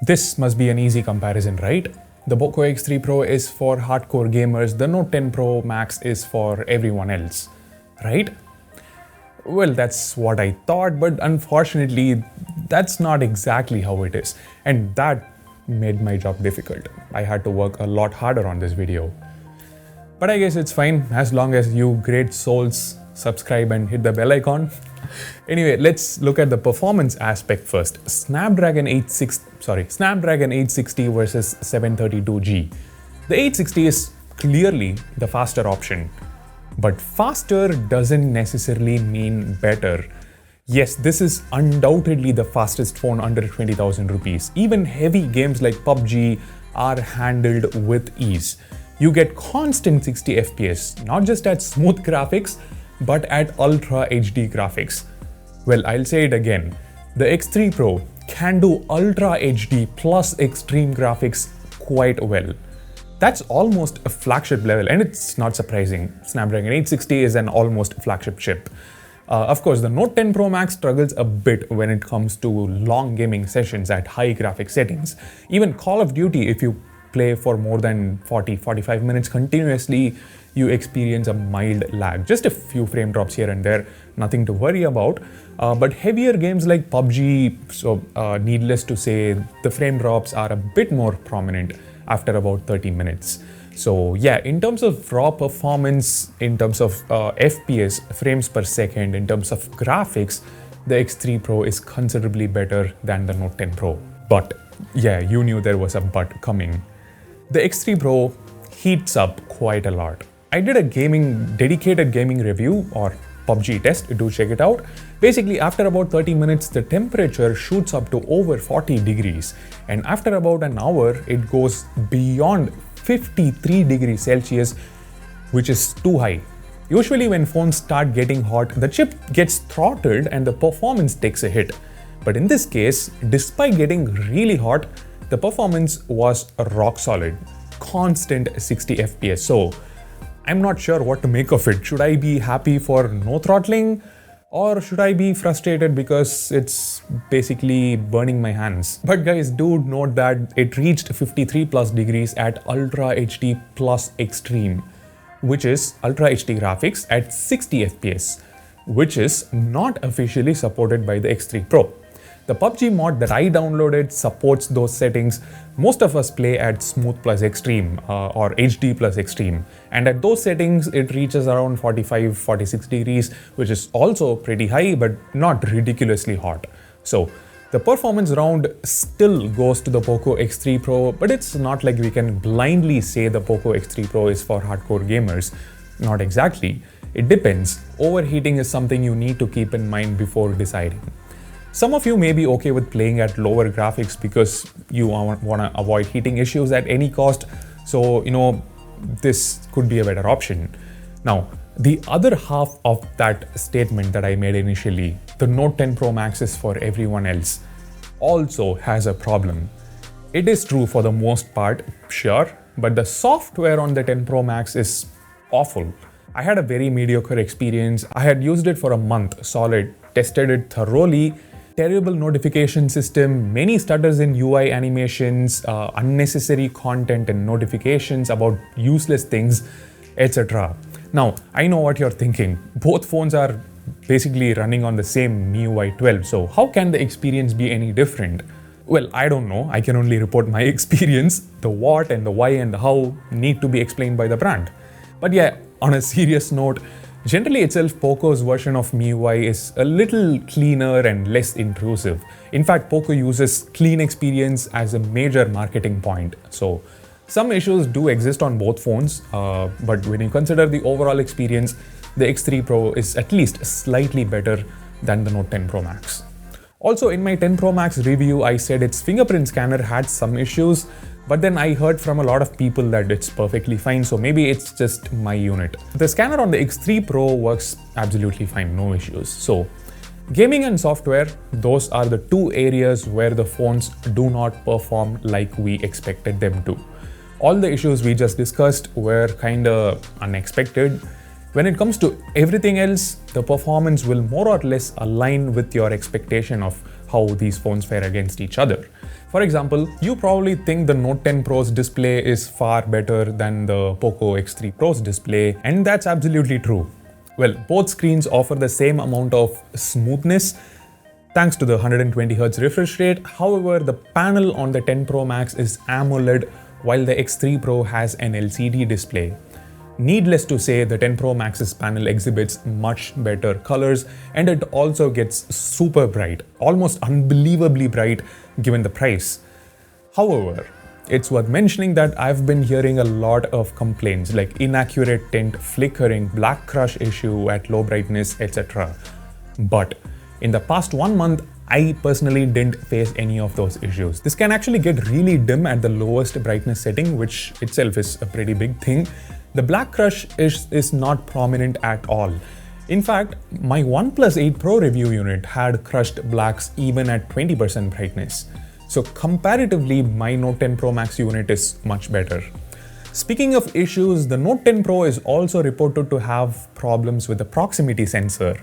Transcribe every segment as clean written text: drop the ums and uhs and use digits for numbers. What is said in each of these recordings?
This must be an easy comparison, right? The POCO X3 Pro is for hardcore gamers, the Note 10 Pro Max is for everyone else, right? Well, that's what I thought, but unfortunately, that's not exactly how it is. And that made my job difficult. I had to work a lot harder on this video. But I guess it's fine as long as you great souls subscribe and hit the bell icon. Anyway, let's look at the performance aspect first. Snapdragon 860 versus 732G. The 860 is clearly the faster option, but faster doesn't necessarily mean better. Yes, this is undoubtedly the fastest phone under 20,000 rupees. Even heavy games like PUBG are handled with ease. You get constant 60 FPS, not just at smooth graphics, but at Ultra HD graphics. Well, I'll say it again. The X3 Pro can do Ultra HD plus extreme graphics quite well. That's almost a flagship level, and it's not surprising. Snapdragon 860 is an almost flagship chip. Of course, the Note 10 Pro Max struggles a bit when it comes to long gaming sessions at high graphic settings. Even Call of Duty, if you play for more than 40-45 minutes continuously, you experience a mild lag. Just a few frame drops here and there, nothing to worry about. But heavier games like PUBG, needless to say, the frame drops are a bit more prominent after about 30 minutes. So yeah, in terms of raw performance, in terms of FPS, frames per second, in terms of graphics, the X3 Pro is considerably better than the Note 10 Pro. But yeah, you knew there was a but coming. The X3 Pro heats up quite a lot. I did a dedicated gaming review or PUBG test, do check it out. Basically, after about 30 minutes, the temperature shoots up to over 40 degrees. And after about an hour, it goes beyond 53 degrees Celsius, which is too high. Usually when phones start getting hot, the chip gets throttled and the performance takes a hit. But in this case, despite getting really hot, the performance was rock solid, constant 60 FPS. So I'm not sure what to make of it. Should I be happy for no throttling, or should I be frustrated because it's basically burning my hands? But guys, do note that it reached 53 plus degrees at Ultra HD plus Extreme, which is Ultra HD graphics at 60 FPS, which is not officially supported by the X3 Pro. The PUBG mod that I downloaded supports those settings. Most of us play at Smooth plus Extreme or HD plus Extreme. And at those settings, it reaches around 45-46 degrees, which is also pretty high, but not ridiculously hot. So the performance round still goes to the POCO X3 Pro, but it's not like we can blindly say the POCO X3 Pro is for hardcore gamers. Not exactly. It depends. Overheating is something you need to keep in mind before deciding. Some of you may be okay with playing at lower graphics because you want to avoid heating issues at any cost. So, this could be a better option. Now, the other half of that statement that I made initially, the Note 10 Pro Max is for everyone else, also has a problem. It is true for the most part, sure, but the software on the 10 Pro Max is awful. I had a very mediocre experience. I had used it for a month solid, tested it thoroughly. Terrible notification system, many stutters in UI animations, unnecessary content and notifications about useless things, etc. Now, I know what you're thinking. Both phones are basically running on the same MIUI 12, so how can the experience be any different? Well, I don't know. I can only report my experience. The what and the why and the how need to be explained by the brand. But yeah, on a serious note, generally itself, POCO's version of MIUI is a little cleaner and less intrusive. In fact, POCO uses clean experience as a major marketing point. So some issues do exist on both phones, but when you consider the overall experience, the X3 Pro is at least slightly better than the Note 10 Pro Max. Also, in my 10 Pro Max review, I said its fingerprint scanner had some issues, but then I heard from a lot of people that it's perfectly fine, so maybe it's just my unit. The scanner on the X3 Pro works absolutely fine, no issues. So, gaming and software, those are the two areas where the phones do not perform like we expected them to. All the issues we just discussed were kinda unexpected. When it comes to everything else, the performance will more or less align with your expectation of how these phones fare against each other. For example, you probably think the Note 10 Pro's display is far better than the POCO X3 Pro's display, and that's absolutely true. Well, both screens offer the same amount of smoothness thanks to the 120Hz refresh rate. However, the panel on the 10 Pro Max is AMOLED while the X3 Pro has an LCD display. Needless to say, the 10 Pro Max's panel exhibits much better colors, and it also gets super bright, almost unbelievably bright given the price. However, it's worth mentioning that I've been hearing a lot of complaints like inaccurate tint, flickering, black crush issue at low brightness, etc. But in the past 1 month, I personally didn't face any of those issues. This can actually get really dim at the lowest brightness setting, which itself is a pretty big thing. The black crush is not prominent at all. In fact, my OnePlus 8 Pro review unit had crushed blacks even at 20% brightness. So comparatively, my Note 10 Pro Max unit is much better. Speaking of issues, the Note 10 Pro is also reported to have problems with the proximity sensor.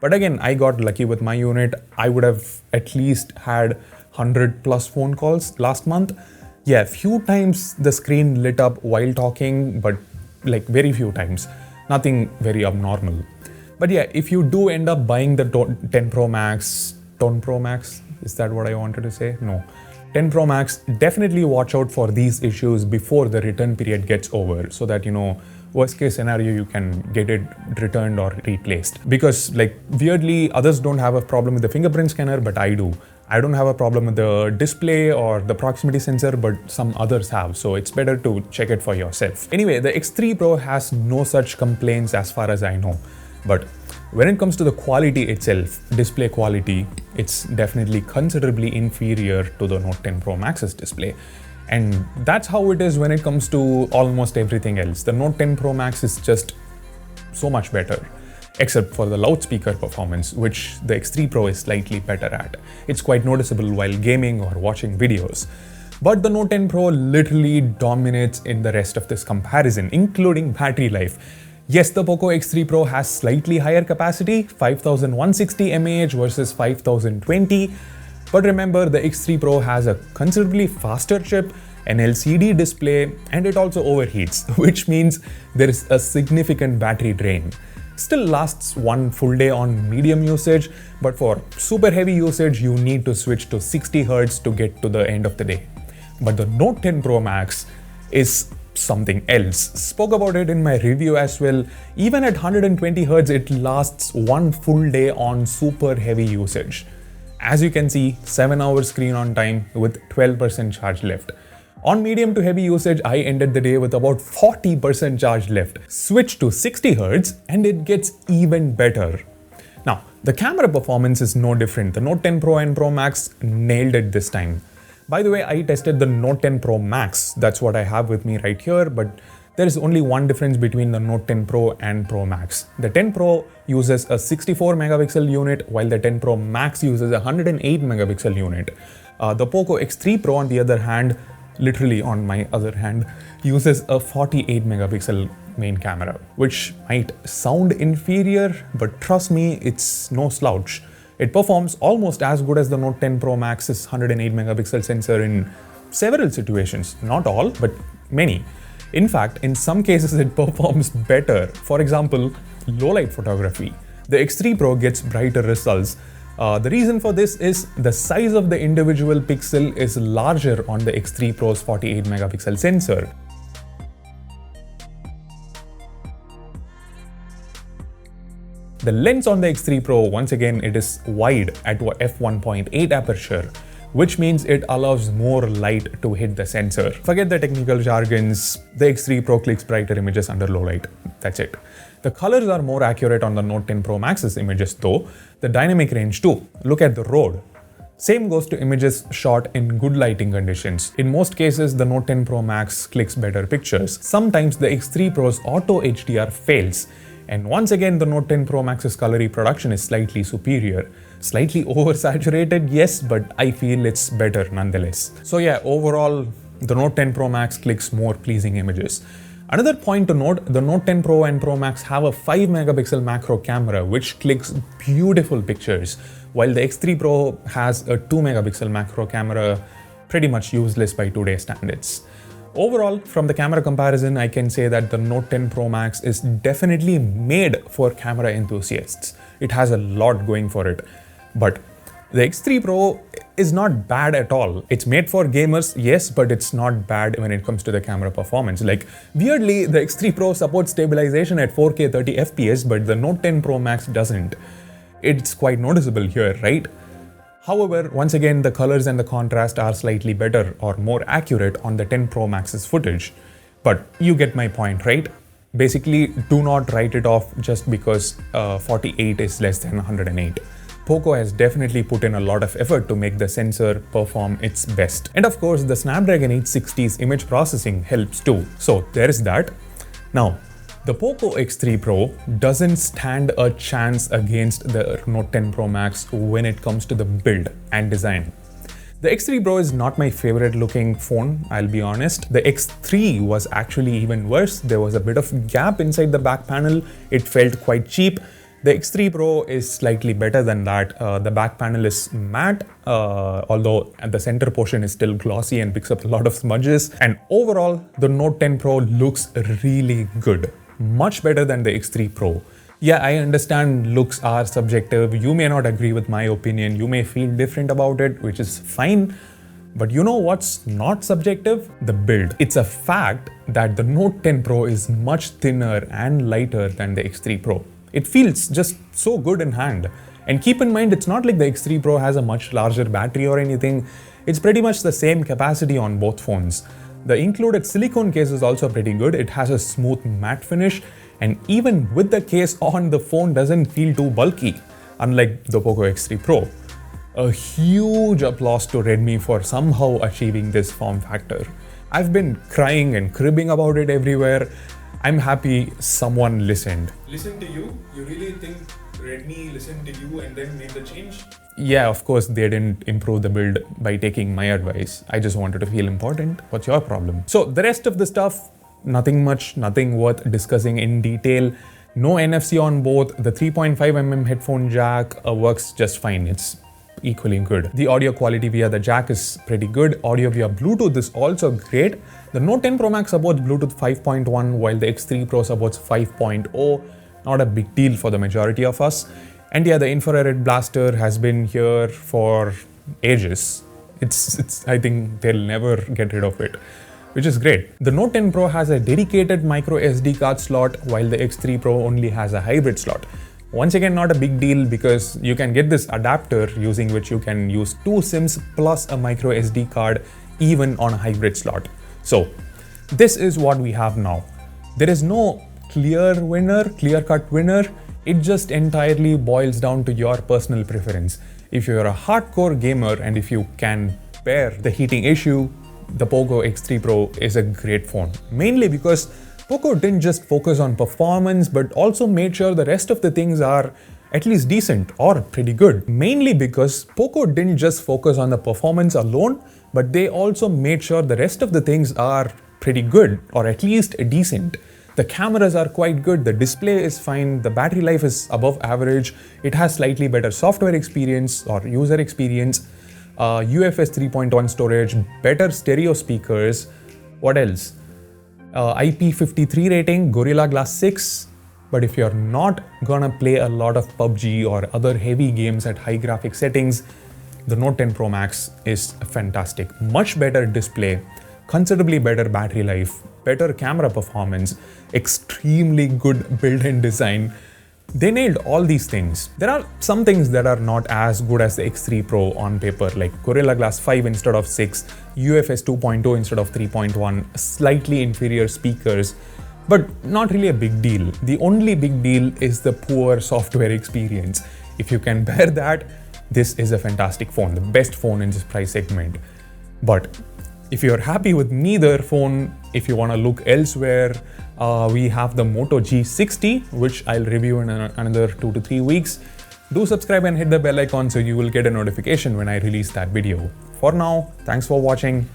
But again, I got lucky with my unit. I would have at least had 100 plus phone calls last month. Yeah, few times the screen lit up while talking, but like very few times. Nothing very abnormal. But yeah, if you do end up buying the 10 Pro Max, is that what I wanted to say? No. 10 Pro Max, definitely watch out for these issues before the return period gets over so that, worst case scenario, you can get it returned or replaced. Because like weirdly, others don't have a problem with the fingerprint scanner, but I do. I don't have a problem with the display or the proximity sensor, but some others have, so it's better to check it for yourself. Anyway, the X3 Pro has no such complaints as far as I know. But when it comes to the quality itself, display quality, it's definitely considerably inferior to the Note 10 Pro Max's display. And that's how it is when it comes to almost everything else. The Note 10 Pro Max is just so much better, except for the loudspeaker performance, which the X3 Pro is slightly better at. It's quite noticeable while gaming or watching videos. But the Note 10 Pro literally dominates in the rest of this comparison, including battery life. Yes, the POCO X3 Pro has slightly higher capacity, 5160 mAh versus 5020. But remember, the X3 Pro has a considerably faster chip, an LCD display, and it also overheats, which means there is a significant battery drain. Still lasts one full day on medium usage, but for super heavy usage, you need to switch to 60 Hz to get to the end of the day. But the Note 10 Pro Max is something else. Spoke about it in my review as well. Even at 120 Hz, it lasts one full day on super heavy usage. As you can see, 7 hours screen on time with 12% charge left. On medium to heavy usage, I ended the day with about 40% charge left. Switch to 60 Hz and it gets even better. Now, the camera performance is no different. The Note 10 Pro and Pro Max nailed it this time. By the way, I tested the Note 10 Pro Max. That's what I have with me right here, but there is only one difference between the Note 10 Pro and Pro Max. The 10 Pro uses a 64 megapixel unit, while the 10 Pro Max uses a 108 megapixel unit. The POCO X3 Pro, on the other hand, literally on my other hand, uses a 48 megapixel main camera, which might sound inferior, but trust me, it's no slouch. It performs almost as good as the Note 10 Pro Max's 108 megapixel sensor in several situations. Not all, but many. In fact, in some cases it performs better. For example, low-light photography. The X3 Pro gets brighter results. The reason for this is the size of the individual pixel is larger on the X3 Pro's 48 megapixel sensor. The lens on the X3 Pro, once again, it is wide at f1.8 aperture, which means it allows more light to hit the sensor. Forget the technical jargons, the X3 Pro clicks brighter images under low light. That's it. The colors are more accurate on the Note 10 Pro Max's images though. The dynamic range too. Look at the road. Same goes to images shot in good lighting conditions. In most cases, the Note 10 Pro Max clicks better pictures. Sometimes the X3 Pro's auto HDR fails. And once again, the Note 10 Pro Max's color reproduction is slightly superior. Slightly oversaturated, yes, but I feel it's better nonetheless. So yeah, overall, the Note 10 Pro Max clicks more pleasing images. Another point to note, the Note 10 Pro and Pro Max have a 5 megapixel macro camera which clicks beautiful pictures, while the X3 Pro has a 2 megapixel macro camera, pretty much useless by today's standards. Overall, from the camera comparison, I can say that the Note 10 Pro Max is definitely made for camera enthusiasts. It has a lot going for it. But the X3 Pro is not bad at all. It's made for gamers, yes, but it's not bad when it comes to the camera performance. Like, weirdly, the X3 Pro supports stabilization at 4K 30 FPS, but the Note 10 Pro Max doesn't. It's quite noticeable here, right? However, once again, the colors and the contrast are slightly better or more accurate on the 10 Pro Max's footage. But you get my point, right? Basically, do not write it off just because 48 is less than 108. POCO has definitely put in a lot of effort to make the sensor perform its best. And of course, the Snapdragon 860's image processing helps too. So there is that. Now, the POCO X3 Pro doesn't stand a chance against the Note 10 Pro Max when it comes to the build and design. The X3 Pro is not my favorite looking phone, I'll be honest. The X3 was actually even worse. There was a bit of gap inside the back panel. It felt quite cheap. The X3 Pro is slightly better than that. The back panel is matte, although the center portion is still glossy and picks up a lot of smudges. And overall, the Note 10 Pro looks really good. Much better than the X3 Pro. Yeah, I understand looks are subjective. You may not agree with my opinion. You may feel different about it, which is fine. But you know what's not subjective? The build. It's a fact that the Note 10 Pro is much thinner and lighter than the X3 Pro. It feels just so good in hand. And keep in mind, it's not like the X3 Pro has a much larger battery or anything. It's pretty much the same capacity on both phones. The included silicone case is also pretty good. It has a smooth matte finish, and even with the case on, the phone doesn't feel too bulky, unlike the POCO X3 Pro. A huge applause to Redmi for somehow achieving this form factor. I've been crying and cribbing about it everywhere. I'm happy someone listened. Listen to you? You really think Redmi listened to you and then made the change? Yeah, of course they didn't improve the build by taking my advice. I just wanted to feel important. What's your problem? So the rest of the stuff, nothing much, nothing worth discussing in detail. No NFC on both. The 3.5mm headphone jack works just fine. It's equally good. The audio quality via the jack is pretty good. Audio via Bluetooth is also great. The Note 10 Pro Max supports Bluetooth 5.1 while the X3 Pro supports 5.0. Not a big deal for the majority of us. And yeah, the infrared blaster has been here for ages. I think they'll never get rid of it, which is great. The Note 10 Pro has a dedicated micro SD card slot while the X3 Pro only has a hybrid slot. Once again, not a big deal because you can get this adapter using which you can use 2 SIMs plus a micro SD card even on a hybrid slot. So this is what we have now. There is no clear-cut winner. It just entirely boils down to your personal preference. If you're a hardcore gamer and if you can bear the heating issue, the POCO X3 Pro is a great phone. Mainly because POCO didn't just focus on performance, but also made sure the rest of the things are at least decent or pretty good. Mainly because POCO didn't just focus on the performance alone, but they also made sure the rest of the things are pretty good or at least decent. The cameras are quite good, the display is fine, the battery life is above average, it has slightly better software experience or user experience, UFS 3.1 storage, better stereo speakers, what else? IP53 rating, Gorilla Glass 6, but if you're not gonna play a lot of PUBG or other heavy games at high graphic settings, the Note 10 Pro Max is fantastic. Much better display, considerably better battery life, better camera performance, extremely good built-in design. They nailed all these things. There are some things that are not as good as the X3 Pro on paper, like Gorilla Glass 5 instead of 6, UFS 2.0 instead of 3.1, slightly inferior speakers, but not really a big deal. The only big deal is the poor software experience. If you can bear that, this is a fantastic phone, the best phone in this price segment. But if you're happy with neither phone, if you want to look elsewhere, we have the Moto G60, which I'll review in another 2 to 3 weeks. Do subscribe and hit the bell icon so you will get a notification when I release that video. For now, thanks for watching.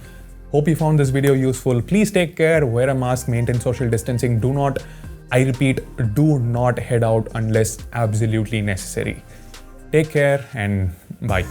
Hope you found this video useful. Please take care, wear a mask, maintain social distancing. I repeat, do not head out unless absolutely necessary. Take care and bye.